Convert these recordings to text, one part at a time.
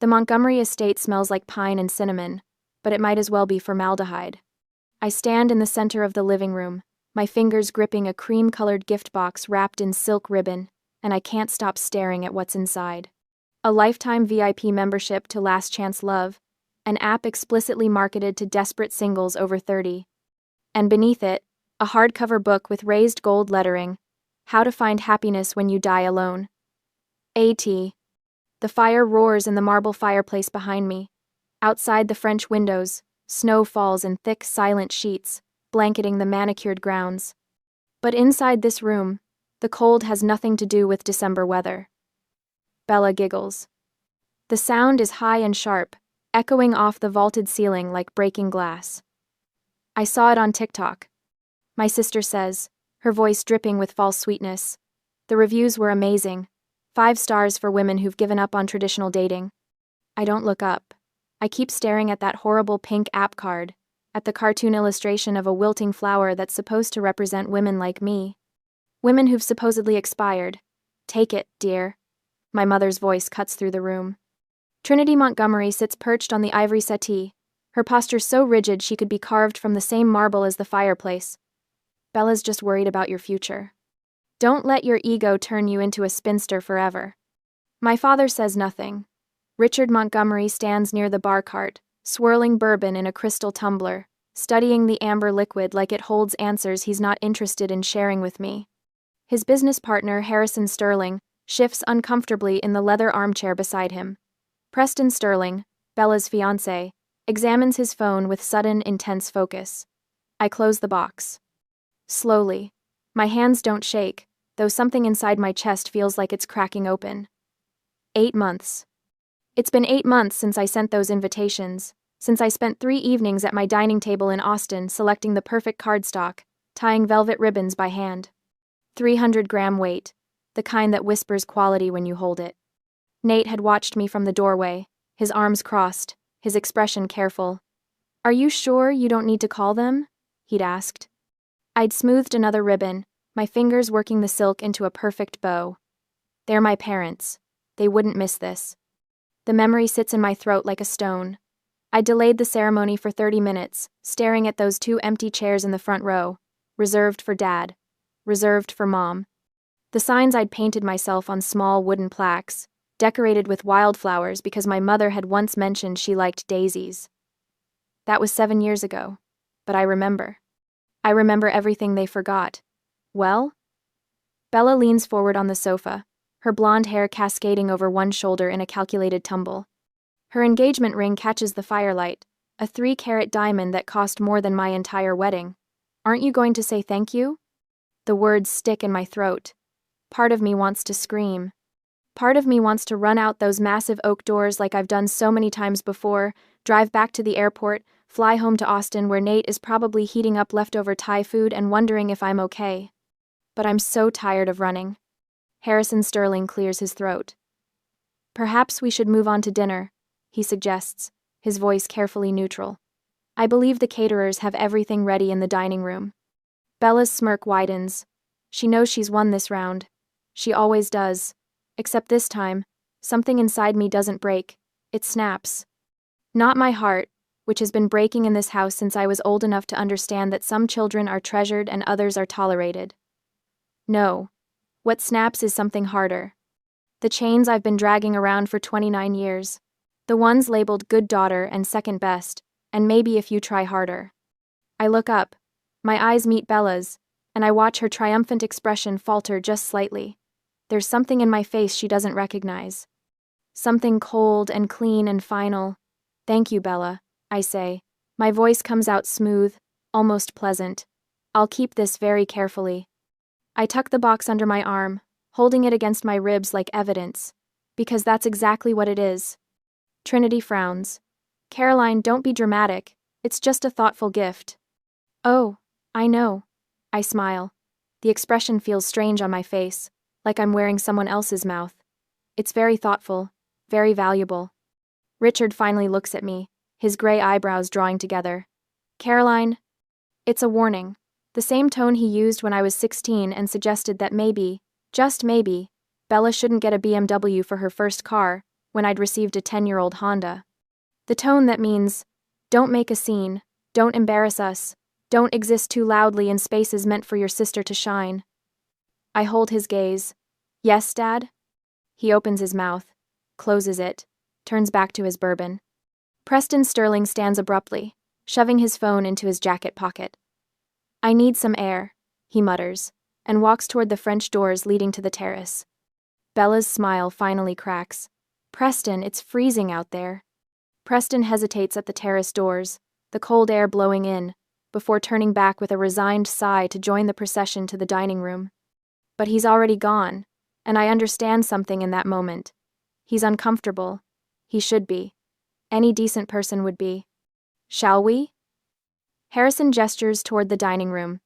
The Montgomery estate smells like pine and cinnamon, but it might as well be formaldehyde. I stand in the center of the living room, my fingers gripping a cream-colored gift box wrapped in silk ribbon, and I can't stop staring at what's inside. A lifetime VIP membership to Last Chance Love, an app explicitly marketed to desperate singles over 30. And beneath it, a hardcover book with raised gold lettering, How to Find Happiness When You Die Alone. A.T. The fire roars in the marble fireplace behind me. Outside the French windows, snow falls in thick, silent sheets, blanketing the manicured grounds. But inside this room, the cold has nothing to do with December weather. Bella giggles. The sound is high and sharp, echoing off the vaulted ceiling like breaking glass. I saw it on TikTok. My sister says, her voice dripping with false sweetness. The reviews were amazing. 5 stars for women who've given up on traditional dating. I don't look up. I keep staring at that horrible pink app card, at the cartoon illustration of a wilting flower that's supposed to represent women like me. Women who've supposedly expired. Take it, dear. My mother's voice cuts through the room. Trinity Montgomery sits perched on the ivory settee, her posture so rigid she could be carved from the same marble as the fireplace. Bella's just worried about your future. Don't let your ego turn you into a spinster forever. My father says nothing. Richard Montgomery stands near the bar cart, swirling bourbon in a crystal tumbler, studying the amber liquid like it holds answers he's not interested in sharing with me. His business partner, Harrison Sterling, shifts uncomfortably in the leather armchair beside him. Preston Sterling, Bella's fiancé, examines his phone with sudden, intense focus. I close the box. Slowly. My hands don't shake, though something inside my chest feels like it's cracking open. 8 months. It's been 8 months since I sent those invitations, since I spent 3 evenings at my dining table in Austin selecting the perfect cardstock, tying velvet ribbons by hand. 300-gram weight, the kind that whispers quality when you hold it. Nate had watched me from the doorway, his arms crossed, his expression careful. "Are you sure you don't need to call them?" he'd asked. I'd smoothed another ribbon, my fingers working the silk into a perfect bow. They're my parents. They wouldn't miss this. The memory sits in my throat like a stone. I delayed the ceremony for 30 minutes, staring at those 2 empty chairs in the front row, reserved for Dad, reserved for Mom. The signs I'd painted myself on small wooden plaques, decorated with wildflowers because my mother had once mentioned she liked daisies. That was 7 years ago, but I remember. I remember everything they forgot. Well? Bella leans forward on the sofa, her blonde hair cascading over one shoulder in a calculated tumble. Her engagement ring catches the firelight, a 3-carat diamond that cost more than my entire wedding. Aren't you going to say thank you? The words stick in my throat. Part of me wants to scream. Part of me wants to run out those massive oak doors like I've done so many times before, drive back to the airport, fly home to Austin where Nate is probably heating up leftover Thai food and wondering if I'm okay. But I'm so tired of running. Harrison Sterling clears his throat. "Perhaps we should move on to dinner," he suggests, his voice carefully neutral. I believe the caterers have everything ready in the dining room. Bella's smirk widens. She knows she's won this round. She always does. Except this time, something inside me doesn't break. It snaps. Not my heart, which has been breaking in this house since I was old enough to understand that some children are treasured and others are tolerated. No. What snaps is something harder. The chains I've been dragging around for 29 years. The ones labeled good daughter and second best, and maybe if you try harder. I look up. My eyes meet Bella's, and I watch her triumphant expression falter just slightly. There's something in my face she doesn't recognize. Something cold and clean and final. "Thank you, Bella," I say. My voice comes out smooth, almost pleasant. I'll keep this very carefully. I tuck the box under my arm, holding it against my ribs like evidence, because that's exactly what it is. Trinity frowns. "Caroline, don't be dramatic. It's just a thoughtful gift." "Oh, I know." I smile. The expression feels strange on my face, like I'm wearing someone else's mouth. It's very thoughtful, very valuable. Richard finally looks at me, his gray eyebrows drawing together. "Caroline." It's a warning. The same tone he used when I was 16 and suggested that maybe, just maybe, Bella shouldn't get a BMW for her first car, when I'd received a 10-year-old Honda. The tone that means, don't make a scene, don't embarrass us, don't exist too loudly in spaces meant for your sister to shine. I hold his gaze. Yes, Dad? He opens his mouth, closes it, turns back to his bourbon. Preston Sterling stands abruptly, shoving his phone into his jacket pocket. I need some air, he mutters, and walks toward the French doors leading to the terrace. Bella's smile finally cracks. Preston, it's freezing out there. Preston hesitates at the terrace doors, the cold air blowing in, before turning back with a resigned sigh to join the procession to the dining room. But he's already gone, and I understand something in that moment. He's uncomfortable. He should be. Any decent person would be. Shall we? Harrison gestures toward the dining room,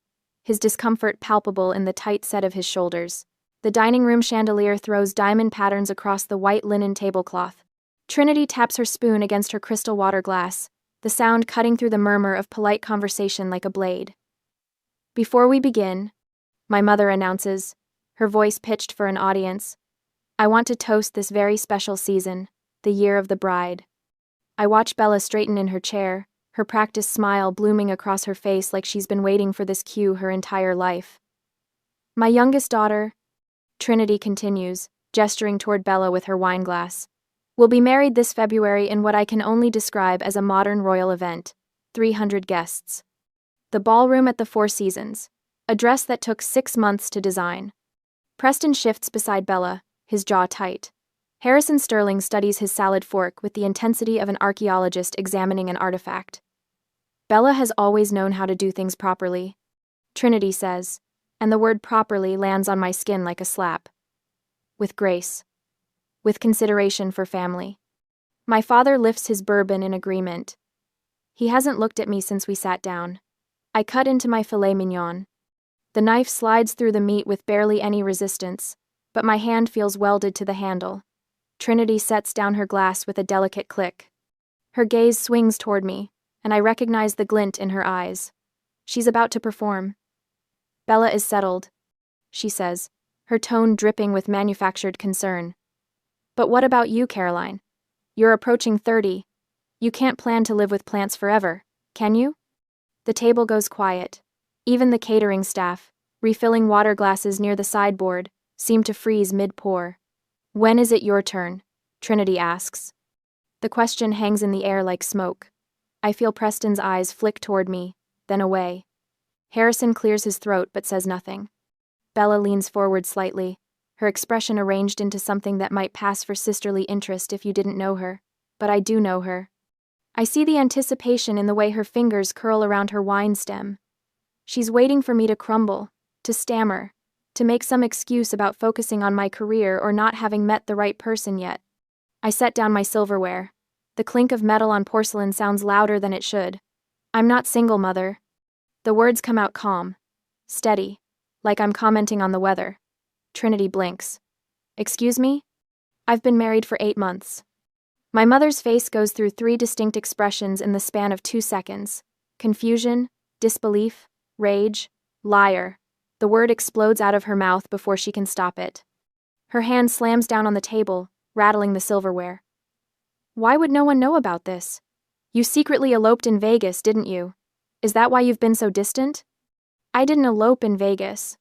his discomfort palpable in the tight set of his shoulders. The dining room chandelier throws diamond patterns across the white linen tablecloth. Trinity taps her spoon against her crystal water glass, the sound cutting through the murmur of polite conversation like a blade. Before we begin, my mother announces, her voice pitched for an audience, I want to toast this very special season, the year of the bride. I watch Bella straighten in her chair, her practiced smile blooming across her face like she's been waiting for this cue her entire life. My youngest daughter, Trinity continues, gesturing toward Bella with her wine glass, will be married this February in what I can only describe as a modern royal event, 300 guests. The ballroom at the Four Seasons, a dress that took 6 months to design. Preston shifts beside Bella, his jaw tight. Harrison Sterling studies his salad fork with the intensity of an archaeologist examining an artifact. Bella has always known how to do things properly, Trinity says, and the word properly lands on my skin like a slap. With grace. With consideration for family. My father lifts his bourbon in agreement. He hasn't looked at me since we sat down. I cut into my filet mignon. The knife slides through the meat with barely any resistance, but my hand feels welded to the handle. Trinity sets down her glass with a delicate click. Her gaze swings toward me, and I recognize the glint in her eyes. She's about to perform. Bella is settled, she says, her tone dripping with manufactured concern. But what about you, Caroline? You're approaching 30. You can't plan to live with plants forever, can you? The table goes quiet. Even the catering staff, refilling water glasses near the sideboard, seem to freeze mid-pour. When is it your turn? Trinity asks. The question hangs in the air like smoke. I feel Preston's eyes flick toward me, then away. Harrison clears his throat but says nothing. Bella leans forward slightly, her expression arranged into something that might pass for sisterly interest if you didn't know her, but I do know her. I see the anticipation in the way her fingers curl around her wine stem. She's waiting for me to crumble, to stammer, to make some excuse about focusing on my career or not having met the right person yet. I set down my silverware. The clink of metal on porcelain sounds louder than it should. I'm not single, Mother. The words come out calm, steady, like I'm commenting on the weather. Trinity blinks. Excuse me? I've been married for 8 months. My mother's face goes through 3 distinct expressions in the span of 2 seconds. Confusion, disbelief, rage, liar. The word explodes out of her mouth before she can stop it. Her hand slams down on the table, rattling the silverware. Why would no one know about this? You secretly eloped in Vegas, didn't you? Is that why you've been so distant? I didn't elope in Vegas.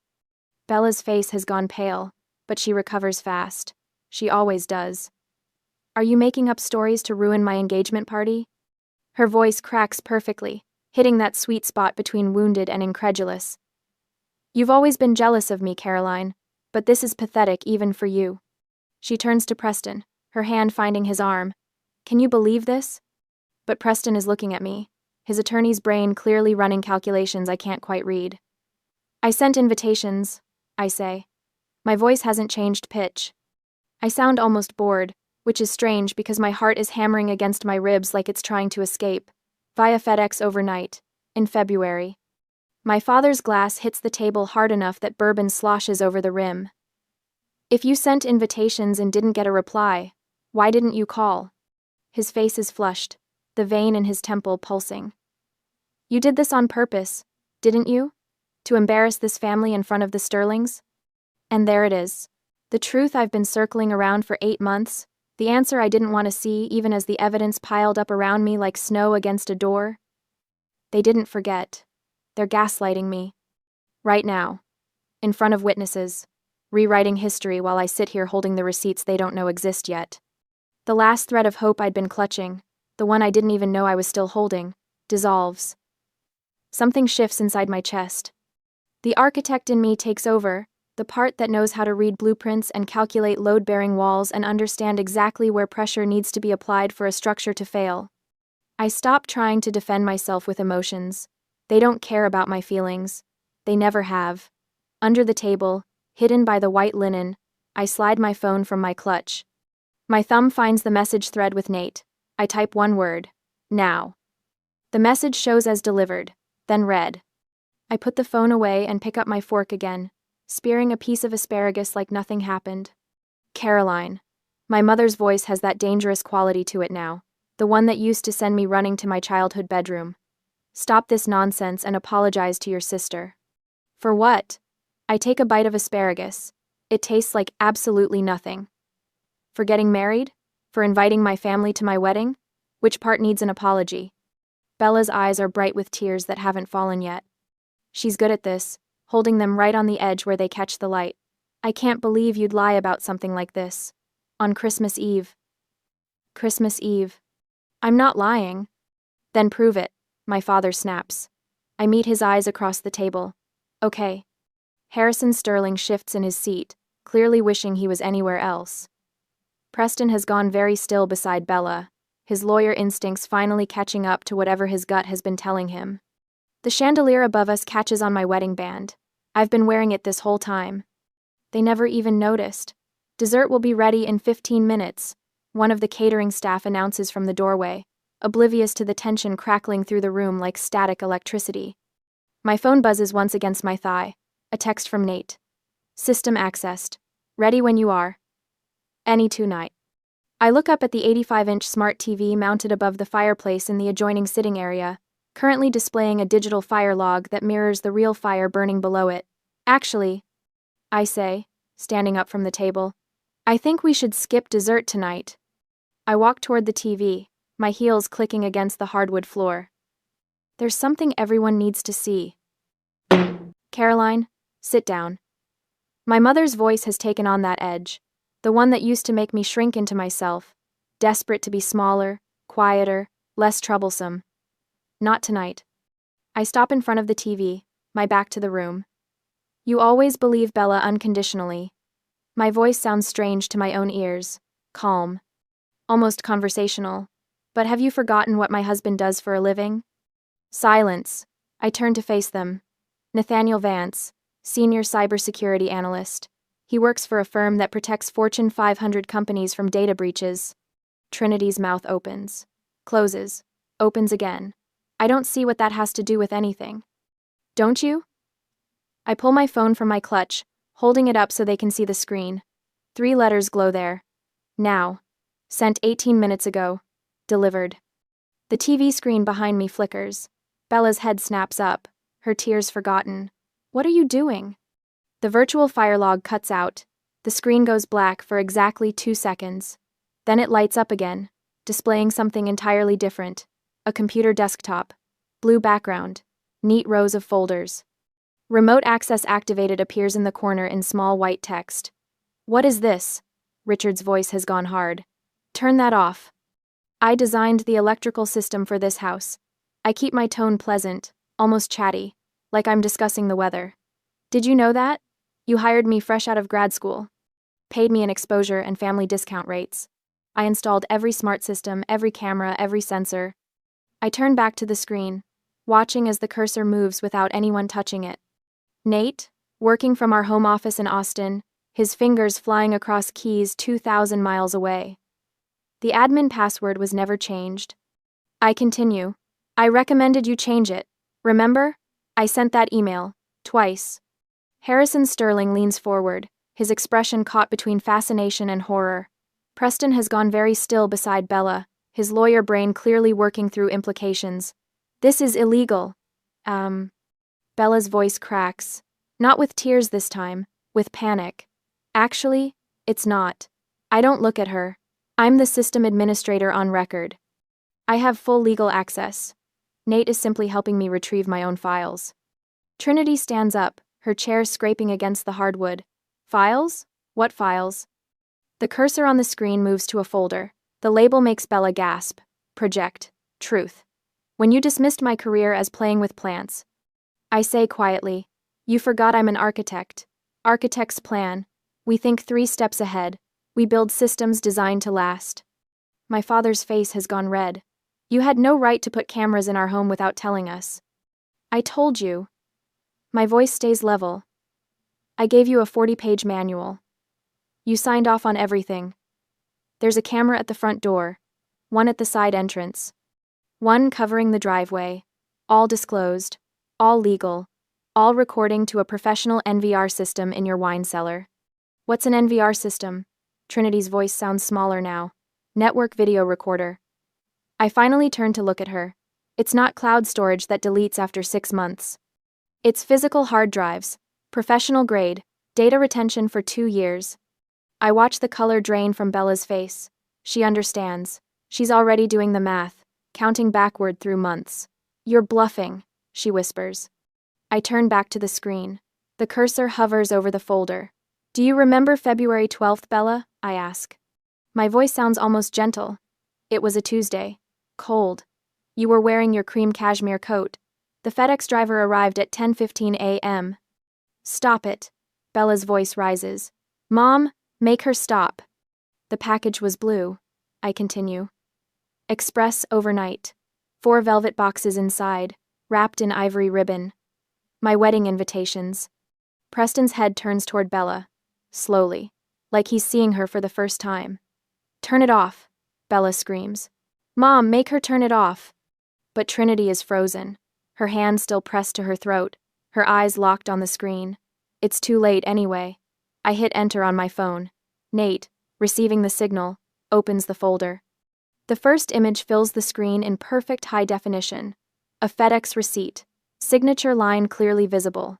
Bella's face has gone pale, but she recovers fast. She always does. Are you making up stories to ruin my engagement party? Her voice cracks perfectly, hitting that sweet spot between wounded and incredulous. You've always been jealous of me, Caroline, but this is pathetic even for you. She turns to Preston, her hand finding his arm. Can you believe this? But Preston is looking at me, his attorney's brain clearly running calculations I can't quite read. I sent invitations, I say. My voice hasn't changed pitch. I sound almost bored, which is strange because my heart is hammering against my ribs like it's trying to escape. Via FedEx overnight, in February. My father's glass hits the table hard enough that bourbon sloshes over the rim. If you sent invitations and didn't get a reply, why didn't you call? His face is flushed, the vein in his temple pulsing. You did this on purpose, didn't you? To embarrass this family in front of the Sterlings? And there it is. The truth I've been circling around for 8 months, The answer I didn't want to see, even as the evidence piled up around me like snow against a door. They didn't forget. They're gaslighting me. Right now. In front of witnesses. Rewriting history while I sit here holding the receipts they don't know exist yet. The last thread of hope I'd been clutching, the one I didn't even know I was still holding, dissolves. Something shifts inside my chest. The architect in me takes over, the part that knows how to read blueprints and calculate load-bearing walls and understand exactly where pressure needs to be applied for a structure to fail. I stop trying to defend myself with emotions. They don't care about my feelings. They never have. Under the table, hidden by the white linen, I slide my phone from my clutch. My thumb finds the message thread with Nate. I type one word. Now. The message shows as delivered, then read. I put the phone away and pick up my fork again, spearing a piece of asparagus like nothing happened. Caroline. My mother's voice has that dangerous quality to it now, the one that used to send me running to my childhood bedroom. Stop this nonsense and apologize to your sister. For what? I take a bite of asparagus. It tastes like absolutely nothing. For getting married? For inviting my family to my wedding? Which part needs an apology? Bella's eyes are bright with tears that haven't fallen yet. She's good at this, holding them right on the edge where they catch the light. I can't believe you'd lie about something like this. On Christmas Eve. Christmas Eve. I'm not lying. Then prove it, my father snaps. I meet his eyes across the table. Okay. Harrison Sterling shifts in his seat, clearly wishing he was anywhere else. Preston has gone very still beside Bella, his lawyer instincts finally catching up to whatever his gut has been telling him. The chandelier above us catches on my wedding band. I've been wearing it this whole time. They never even noticed. Dessert will be ready in 15 minutes, one of the catering staff announces from the doorway, oblivious to the tension crackling through the room like static electricity. My phone buzzes once against my thigh, a text from Nate. System accessed. Ready when you are. Any tonight. I look up at the 85-inch smart TV mounted above the fireplace in the adjoining sitting area, currently displaying a digital fire log that mirrors the real fire burning below it. Actually, I say, standing up from the table, I think we should skip dessert tonight. I walk toward the TV, my heels clicking against the hardwood floor. There's something everyone needs to see. Caroline, sit down. My mother's voice has taken on that edge, the one that used to make me shrink into myself, desperate to be smaller, quieter, less troublesome. Not tonight. I stop in front of the TV, my back to the room. You always believe Bella unconditionally. My voice sounds strange to my own ears, calm, almost conversational. But have you forgotten what my husband does for a living? Silence. I turn to face them. Nathaniel Vance, senior cybersecurity analyst. He works for a firm that protects Fortune 500 companies from data breaches. Trinity's mouth opens, closes, opens again. I don't see what that has to do with anything. Don't you? I pull my phone from my clutch, holding it up so they can see the screen. 3 letters glow there. Now. Sent 18 minutes ago. Delivered. The TV screen behind me flickers. Bella's head snaps up, her tears forgotten. What are you doing? The virtual fire log cuts out. The screen goes black for exactly 2 seconds. Then it lights up again, displaying something entirely different. A computer desktop. Blue background. Neat rows of folders. Remote access activated appears in the corner in small white text. What is this? Richard's voice has gone hard. Turn that off. I designed the electrical system for this house. I keep my tone pleasant, almost chatty, like I'm discussing the weather. Did you know that? You hired me fresh out of grad school. Paid me an exposure and family discount rates. I installed every smart system, every camera, every sensor. I turn back to the screen, watching as the cursor moves without anyone touching it. Nate, working from our home office in Austin, his fingers flying across keys 2,000 miles away. The admin password was never changed. I continue. I recommended you change it. Remember? I sent that email. Twice. Harrison Sterling leans forward, his expression caught between fascination and horror. Preston has gone very still beside Bella, his lawyer brain clearly working through implications. This is illegal. Bella's voice cracks. Not with tears this time, with panic. Actually, it's not. I don't look at her. I'm the system administrator on record. I have full legal access. Nate is simply helping me retrieve my own files. Trinity stands up, her chair scraping against the hardwood. Files? What files? The cursor on the screen moves to a folder. The label makes Bella gasp. Project. Truth. When you dismissed my career as playing with plants. I say quietly, you forgot I'm an architect. Architect's plan. We think 3 steps ahead. We build systems designed to last. My father's face has gone red. You had no right to put cameras in our home without telling us. I told you. My voice stays level. I gave you a 40-page manual. You signed off on everything. There's a camera at the front door, one at the side entrance, one covering the driveway, all disclosed, all legal, all recording to a professional NVR system in your wine cellar. What's an NVR system? Trinity's voice sounds smaller now. Network video recorder. I finally turn to look at her. It's not cloud storage that deletes after 6 months. It's physical hard drives, professional grade, data retention for 2 years. I watch the color drain from Bella's face. She understands. She's already doing the math, counting backward through months. You're bluffing, she whispers. I turn back to the screen. The cursor hovers over the folder. Do you remember February 12th, Bella? I ask. My voice sounds almost gentle. It was a Tuesday. Cold. You were wearing your cream cashmere coat. The FedEx driver arrived at 10:15 a.m. Stop it. Bella's voice rises. Mom, make her stop. The package was blue. I continue. Express overnight. 4 velvet boxes inside, wrapped in ivory ribbon. My wedding invitations. Preston's head turns toward Bella, slowly, like he's seeing her for the first time. Turn it off, Bella screams. Mom, make her turn it off. But Trinity is frozen, her hand still pressed to her throat, her eyes locked on the screen. It's too late anyway. I hit enter on my phone. Nate, receiving the signal, opens the folder. The first image fills the screen in perfect high definition. A FedEx receipt, signature line clearly visible.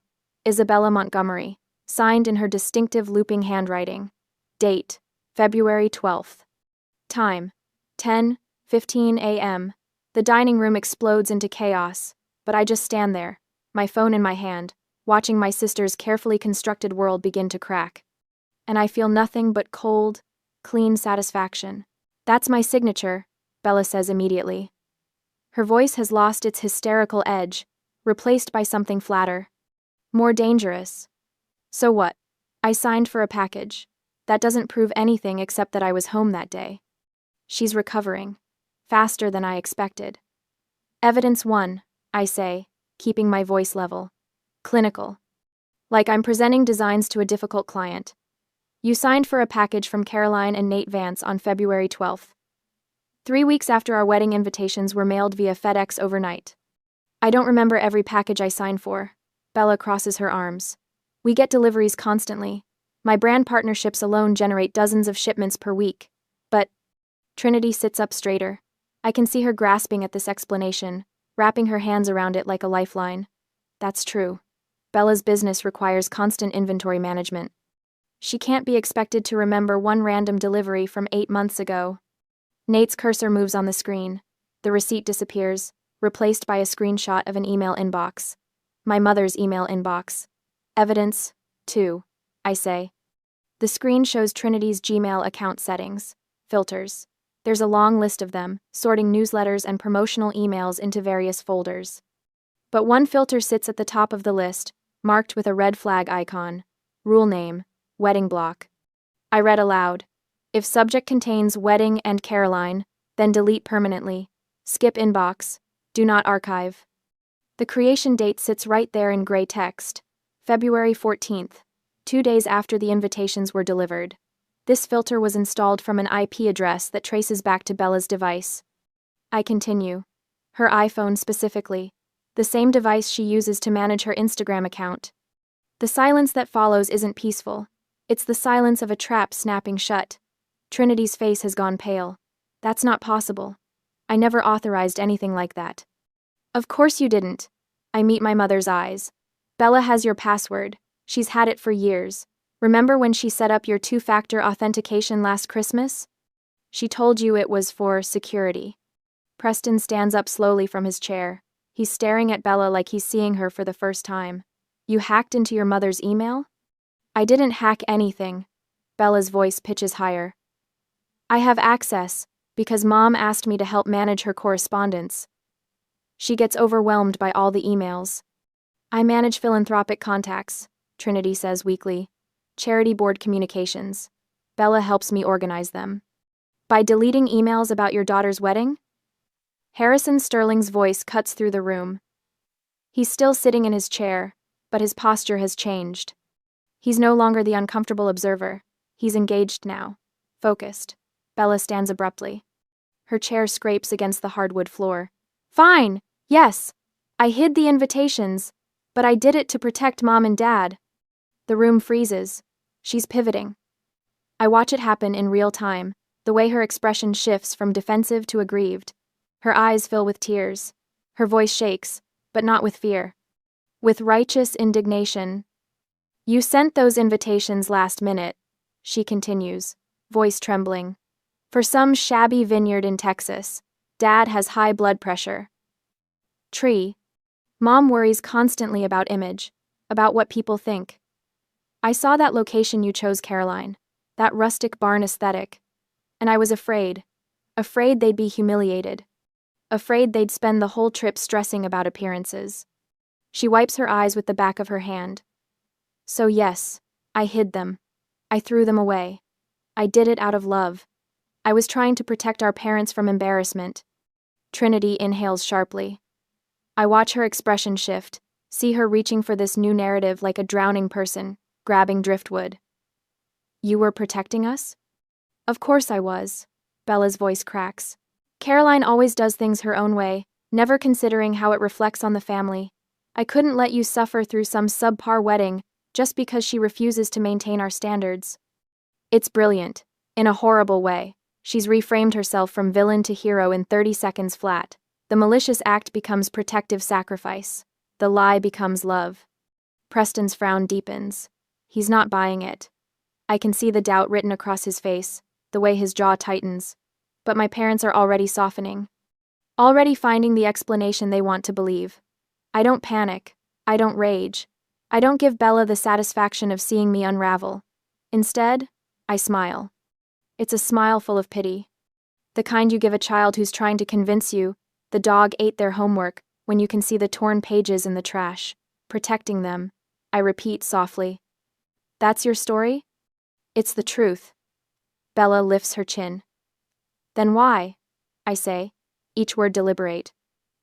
Isabella Montgomery, signed in her distinctive looping handwriting. Date, February 12th. Time, 10:15 a.m. The dining room explodes into chaos, but I just stand there, my phone in my hand, watching my sister's carefully constructed world begin to crack. And I feel nothing but cold, clean satisfaction. That's my signature, Bella says immediately. Her voice has lost its hysterical edge, replaced by something flatter. More dangerous. So what? I signed for a package. That doesn't prove anything except that I was home that day. She's recovering. Faster than I expected. Evidence 1, I say, keeping my voice level. Clinical. Like I'm presenting designs to a difficult client. You signed for a package from Caroline and Nate Vance on February 12th. 3 weeks after our wedding invitations were mailed via FedEx overnight. I don't remember every package I signed for. Bella crosses her arms. We get deliveries constantly. My brand partnerships alone generate dozens of shipments per week. But Trinity sits up straighter. I can see her grasping at this explanation, wrapping her hands around it like a lifeline. That's true. Bella's business requires constant inventory management. She can't be expected to remember one random delivery from 8 months ago. Nate's cursor moves on the screen. The receipt disappears, replaced by a screenshot of an email inbox. My mother's email inbox. Evidence 2, I say. The screen shows Trinity's Gmail account settings. Filters. There's a long list of them, sorting newsletters and promotional emails into various folders. But one filter sits at the top of the list, marked with a red flag icon. Rule name, wedding block. I read aloud. If subject contains wedding and Caroline, then delete permanently. Skip inbox. Do not archive. The creation date sits right there in gray text. February 14th, 2 days after the invitations were delivered. This filter was installed from an IP address that traces back to Bella's device. I continue. Her iPhone specifically. The same device she uses to manage her Instagram account. The silence that follows isn't peaceful. It's the silence of a trap snapping shut. Trinity's face has gone pale. That's not possible. I never authorized anything like that. Of course you didn't. I meet my mother's eyes. Bella has your password. She's had it for years. Remember when she set up your 2-factor authentication last Christmas? She told you it was for security. Preston stands up slowly from his chair. He's staring at Bella like he's seeing her for the first time. You hacked into your mother's email? I didn't hack anything. Bella's voice pitches higher. I have access, because Mom asked me to help manage her correspondence. She gets overwhelmed by all the emails. I manage philanthropic contacts, Trinity says weakly. Charity board communications. Bella helps me organize them. By deleting emails about your daughter's wedding? Harrison Sterling's voice cuts through the room. He's still sitting in his chair, but his posture has changed. He's no longer the uncomfortable observer. He's engaged now. Focused. Bella stands abruptly. Her chair scrapes against the hardwood floor. Fine, yes. I hid the invitations, but I did it to protect Mom and Dad. The room freezes. She's pivoting. I watch it happen in real time, the way her expression shifts from defensive to aggrieved. Her eyes fill with tears. Her voice shakes, but not with fear. With righteous indignation. You sent those invitations last minute, she continues, voice trembling. For some shabby vineyard in Texas. Dad has high blood pressure. Tree. Mom worries constantly about image, about what people think. I saw that location you chose, Caroline, that rustic barn aesthetic, and I was afraid they'd be humiliated, afraid they'd spend the whole trip stressing about appearances. She wipes her eyes with the back of her hand. So yes, I hid them. I threw them away. I did it out of love. I was trying to protect our parents from embarrassment. Trinity inhales sharply. I watch her expression shift, see her reaching for this new narrative like a drowning person, grabbing driftwood. You were protecting us? Of course I was. Bella's voice cracks. Caroline always does things her own way, never considering how it reflects on the family. I couldn't let you suffer through some subpar wedding just because she refuses to maintain our standards. It's brilliant. In a horrible way. She's reframed herself from villain to hero in 30 seconds flat. The malicious act becomes protective sacrifice. The lie becomes love. Preston's frown deepens. He's not buying it. I can see the doubt written across his face, the way his jaw tightens. But my parents are already softening. Already finding the explanation they want to believe. I don't panic. I don't rage. I don't give Bella the satisfaction of seeing me unravel. Instead, I smile. It's a smile full of pity. The kind you give a child who's trying to convince you the dog ate their homework when you can see the torn pages in the trash. Protecting them. I repeat softly. That's your story? It's the truth. Bella lifts her chin. Then why? I say, each word deliberate.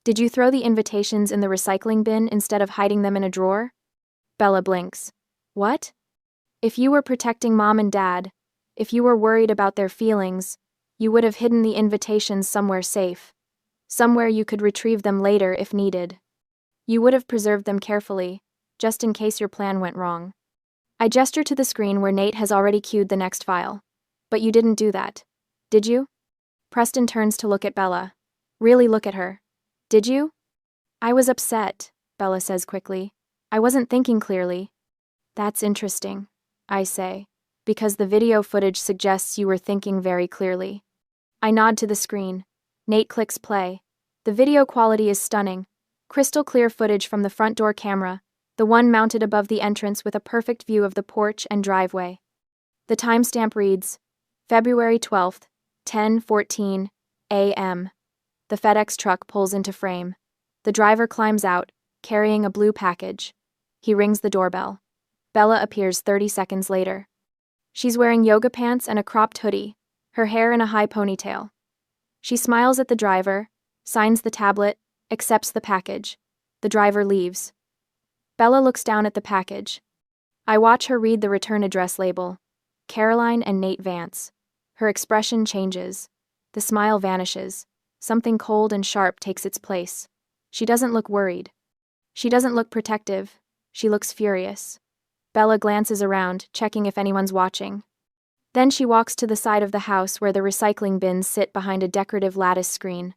Did you throw the invitations in the recycling bin instead of hiding them in a drawer? Bella blinks. What? If you were protecting Mom and Dad, if you were worried about their feelings, you would have hidden the invitations somewhere safe. Somewhere you could retrieve them later if needed. You would have preserved them carefully, just in case your plan went wrong. I gesture to the screen where Nate has already queued the next file. But you didn't do that, did you? Preston turns to look at Bella. Really look at her. Did you? I was upset, Bella says quickly. I wasn't thinking clearly. That's interesting, I say, because the video footage suggests you were thinking very clearly. I nod to the screen. Nate clicks play. The video quality is stunning. Crystal clear footage from the front door camera, the one mounted above the entrance with a perfect view of the porch and driveway. The timestamp reads, February 12th, 10:14 a.m. The FedEx truck pulls into frame. The driver climbs out, carrying a blue package. He rings the doorbell. Bella appears 30 seconds later. She's wearing yoga pants and a cropped hoodie, her hair in a high ponytail. She smiles at the driver, signs the tablet, accepts the package. The driver leaves. Bella looks down at the package. I watch her read the return address label. Caroline and Nate Vance. Her expression changes. The smile vanishes. Something cold and sharp takes its place. She doesn't look worried. She doesn't look protective. She looks furious. Bella glances around, checking if anyone's watching. Then she walks to the side of the house where the recycling bins sit behind a decorative lattice screen.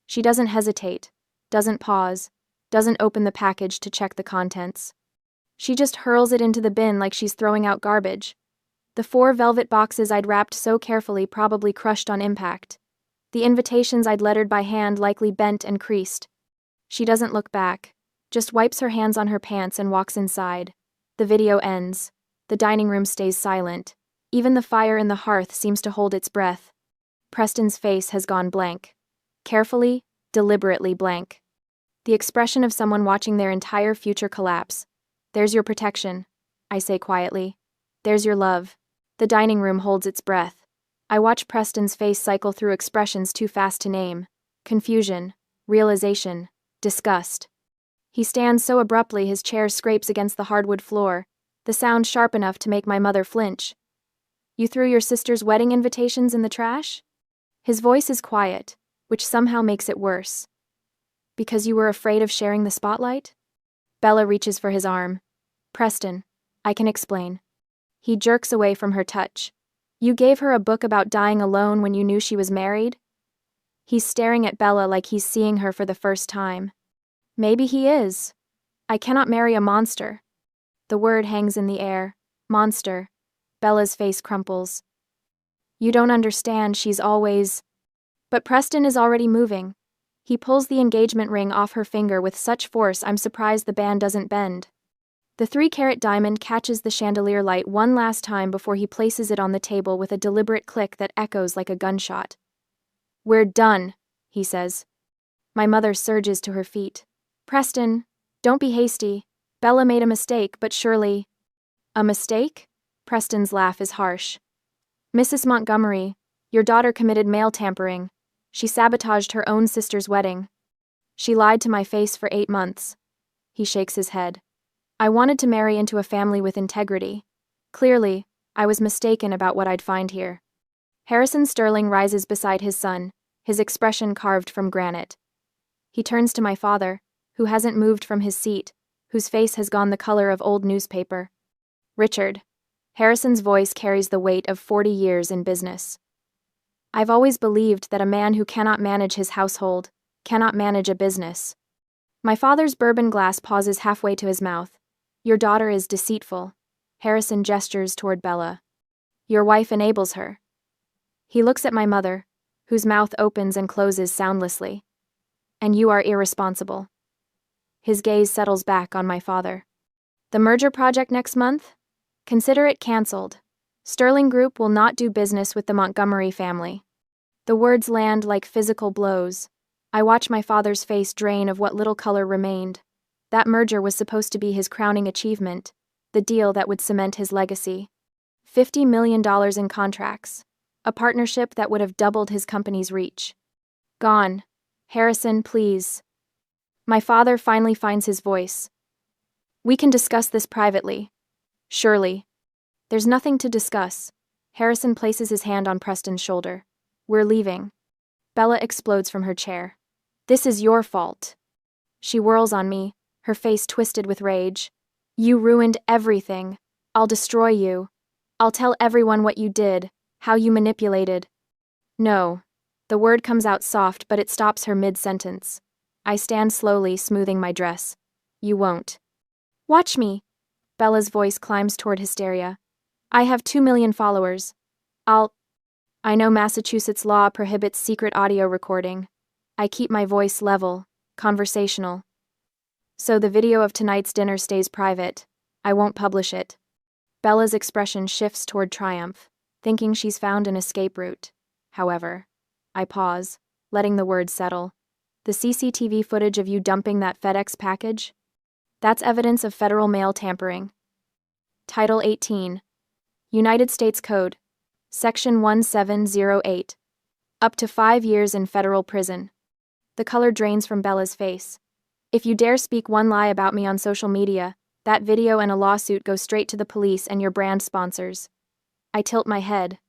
She doesn't hesitate, doesn't pause, doesn't open the package to check the contents. She just hurls it into the bin like she's throwing out garbage. The 4 velvet boxes I'd wrapped so carefully probably crushed on impact. The invitations I'd lettered by hand likely bent and creased. She doesn't look back, just wipes her hands on her pants and walks inside. The video ends. The dining room stays silent. Even the fire in the hearth seems to hold its breath. Preston's face has gone blank. Carefully, deliberately blank. The expression of someone watching their entire future collapse. There's your protection, I say quietly. There's your love. The dining room holds its breath. I watch Preston's face cycle through expressions too fast to name. Confusion, realization, disgust. He stands so abruptly his chair scrapes against the hardwood floor, the sound sharp enough to make my mother flinch. You threw your sister's wedding invitations in the trash? His voice is quiet, which somehow makes it worse. Because you were afraid of sharing the spotlight? Bella reaches for his arm. Preston, I can explain. He jerks away from her touch. You gave her a book about dying alone when you knew she was married? He's staring at Bella like he's seeing her for the first time. Maybe he is. I cannot marry a monster. The word hangs in the air. Monster. Bella's face crumples. You don't understand, she's always... But Preston is already moving. He pulls the engagement ring off her finger with such force I'm surprised the band doesn't bend. The 3-carat diamond catches the chandelier light one last time before he places it on the table with a deliberate click that echoes like a gunshot. We're done, he says. My mother surges to her feet. Preston, don't be hasty. Bella made a mistake, but surely... A mistake? Preston's laugh is harsh. Mrs. Montgomery, your daughter committed mail tampering. She sabotaged her own sister's wedding. She lied to my face for 8 months. He shakes his head. I wanted to marry into a family with integrity. Clearly, I was mistaken about what I'd find here. Harrison Sterling rises beside his son, his expression carved from granite. He turns to my father, who hasn't moved from his seat, whose face has gone the color of old newspaper. Richard. Harrison's voice carries the weight of 40 years in business. I've always believed that a man who cannot manage his household cannot manage a business. My father's bourbon glass pauses halfway to his mouth. Your daughter is deceitful. Harrison gestures toward Bella. Your wife enables her. He looks at my mother, whose mouth opens and closes soundlessly. And you are irresponsible. His gaze settles back on my father. The merger project next month? Consider it cancelled. Sterling Group will not do business with the Montgomery family. The words land like physical blows. I watch my father's face drain of what little color remained. That merger was supposed to be his crowning achievement, the deal that would cement his legacy. $50 million in contracts. A partnership that would have doubled his company's reach. Gone. Harrison, please. My father finally finds his voice. We can discuss this privately. Surely. There's nothing to discuss. Harrison places his hand on Preston's shoulder. We're leaving. Bella explodes from her chair. This is your fault. She whirls on me, her face twisted with rage. You ruined everything. I'll destroy you. I'll tell everyone what you did, how you manipulated. No. The word comes out soft, but it stops her mid-sentence. I stand slowly, smoothing my dress. You won't. Watch me. Bella's voice climbs toward hysteria. I have 2 million followers. I know Massachusetts law prohibits secret audio recording. I keep my voice level, conversational. So the video of tonight's dinner stays private. I won't publish it. Bella's expression shifts toward triumph, thinking she's found an escape route. However, I pause, letting the words settle. The CCTV footage of you dumping that FedEx package? That's evidence of federal mail tampering. Title 18. United States Code. Section 1708. Up to 5 years in federal prison. The color drains from Bella's face. If you dare speak one lie about me on social media, that video and a lawsuit go straight to the police and your brand sponsors. I tilt my head,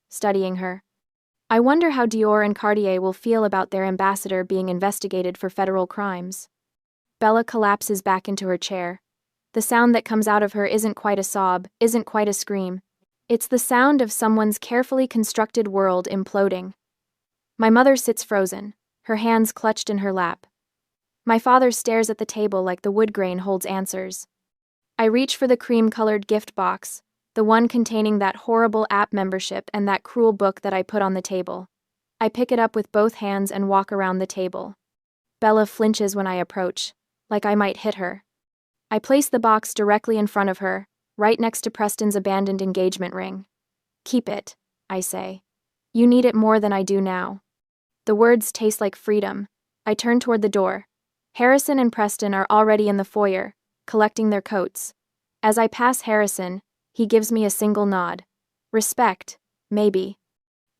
studying her. I wonder how Dior and Cartier will feel about their ambassador being investigated for federal crimes. Bella collapses back into her chair. The sound that comes out of her isn't quite a sob, isn't quite a scream. It's the sound of someone's carefully constructed world imploding. My mother sits frozen, her hands clutched in her lap. My father stares at the table like the wood grain holds answers. I reach for the cream-colored gift box, The one containing that horrible app membership and that cruel book that I put on the table. I pick it up with both hands and walk around the table. Bella flinches when I approach, like I might hit her. I place the box directly in front of her, right next to Preston's abandoned engagement ring. Keep it, I say. You need it more than I do now. The words taste like freedom. I turn toward the door. Harrison and Preston are already in the foyer, collecting their coats. As I pass Harrison, he gives me a single nod. Respect, maybe.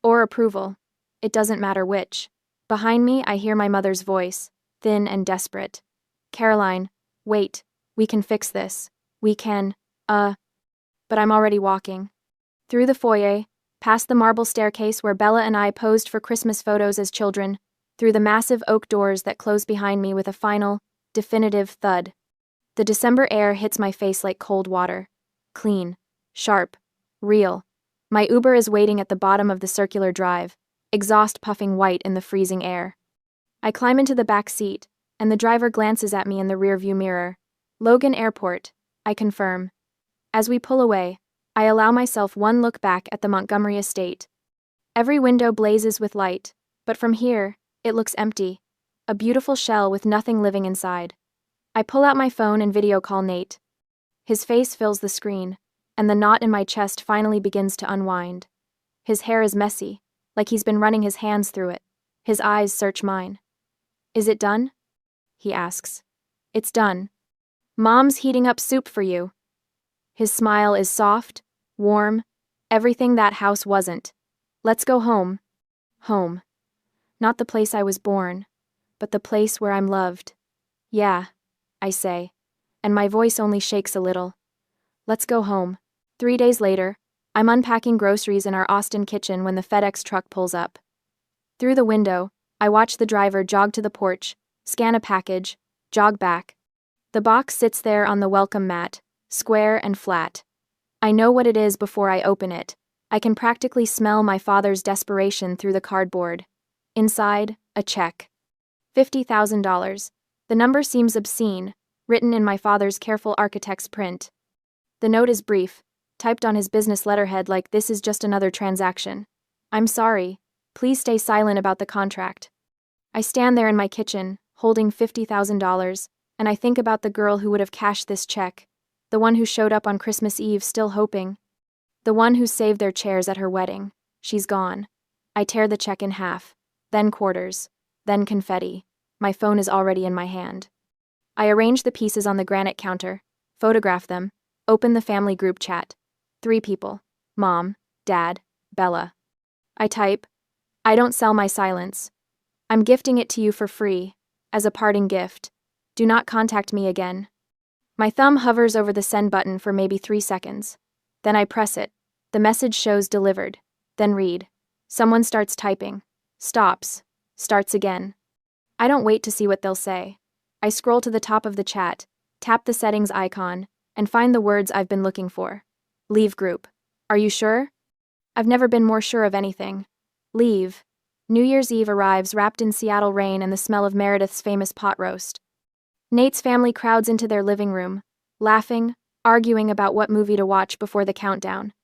Or approval. It doesn't matter which. Behind me, I hear my mother's voice, thin and desperate. Caroline, wait, we can fix this. We can, But I'm already walking. Through the foyer, past the marble staircase where Bella and I posed for Christmas photos as children, through the massive oak doors that close behind me with a final, definitive thud. The December air hits my face like cold water. Clean, sharp, real. My Uber is waiting at the bottom of the circular drive, exhaust puffing white in the freezing air. I climb into the back seat, and the driver glances at me in the rearview mirror. Logan Airport, I confirm. As we pull away, I allow myself one look back at the Montgomery estate. Every window blazes with light, but from here, it looks empty. A beautiful shell with nothing living inside. I pull out my phone and video call Nate. His face fills the screen, and the knot in my chest finally begins to unwind. His hair is messy, like he's been running his hands through it. His eyes search mine. Is it done? He asks. It's done. Mom's heating up soup for you. His smile is soft, warm, everything that house wasn't. Let's go home. Home. Not the place I was born, but the place where I'm loved. Yeah, I say, and my voice only shakes a little. Let's go home. 3 days later, I'm unpacking groceries in our Austin kitchen when the FedEx truck pulls up. Through the window, I watch the driver jog to the porch, scan a package, jog back. The box sits there on the welcome mat, square and flat. I know what it is before I open it. I can practically smell my father's desperation through the cardboard. Inside, a check. $50,000. The number seems obscene, written in my father's careful architect's print. The note is brief, typed on his business letterhead like this is just another transaction. I'm sorry. Please stay silent about the contract. I stand there in my kitchen, holding $50,000, and I think about the girl who would have cashed this check, the one who showed up on Christmas Eve still hoping, the one who saved their chairs at her wedding. She's gone. I tear the check in half, then quarters, then confetti. My phone is already in my hand. I arrange the pieces on the granite counter, photograph them, open the family group chat. 3 people. Mom, Dad, Bella. I type, I don't sell my silence. I'm gifting it to you for free, as a parting gift. Do not contact me again. My thumb hovers over the send button for maybe 3 seconds. Then I press it. The message shows delivered. Then read. Someone starts typing. Stops. Starts again. I don't wait to see what they'll say. I scroll to the top of the chat, tap the settings icon, and find the words I've been looking for. Leave group. Are you sure? I've never been more sure of anything. Leave. New Year's Eve arrives wrapped in Seattle rain and the smell of Meredith's famous pot roast. Nate's family crowds into their living room, laughing, arguing about what movie to watch before the countdown.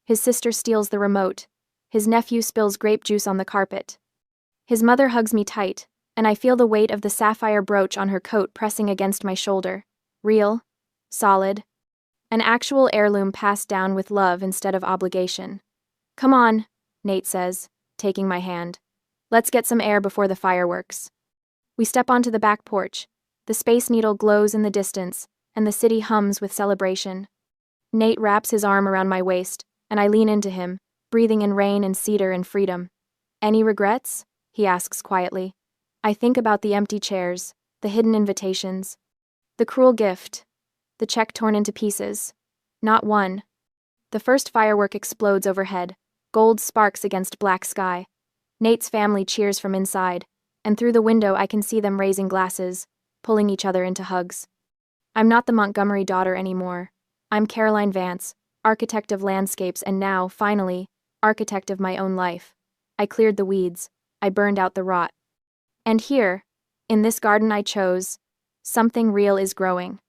His sister steals the remote. His nephew spills grape juice on the carpet. His mother hugs me tight, and I feel the weight of the sapphire brooch on her coat pressing against my shoulder. Real. Solid. An actual heirloom passed down with love instead of obligation. Come on, Nate says, taking my hand. Let's get some air before the fireworks. We step onto the back porch. The Space Needle glows in the distance, and the city hums with celebration. Nate wraps his arm around my waist, and I lean into him, breathing in rain and cedar and freedom. Any regrets? He asks quietly. I think about the empty chairs, the hidden invitations, the cruel gift, the check torn into pieces. Not one. The first firework explodes overhead, gold sparks against black sky. Nate's family cheers from inside, and through the window I can see them raising glasses, pulling each other into hugs. I'm not the Montgomery daughter anymore. I'm Caroline Vance, architect of landscapes and now, finally, architect of my own life. I cleared the weeds. I burned out the rot. And here, in this garden I chose, something real is growing.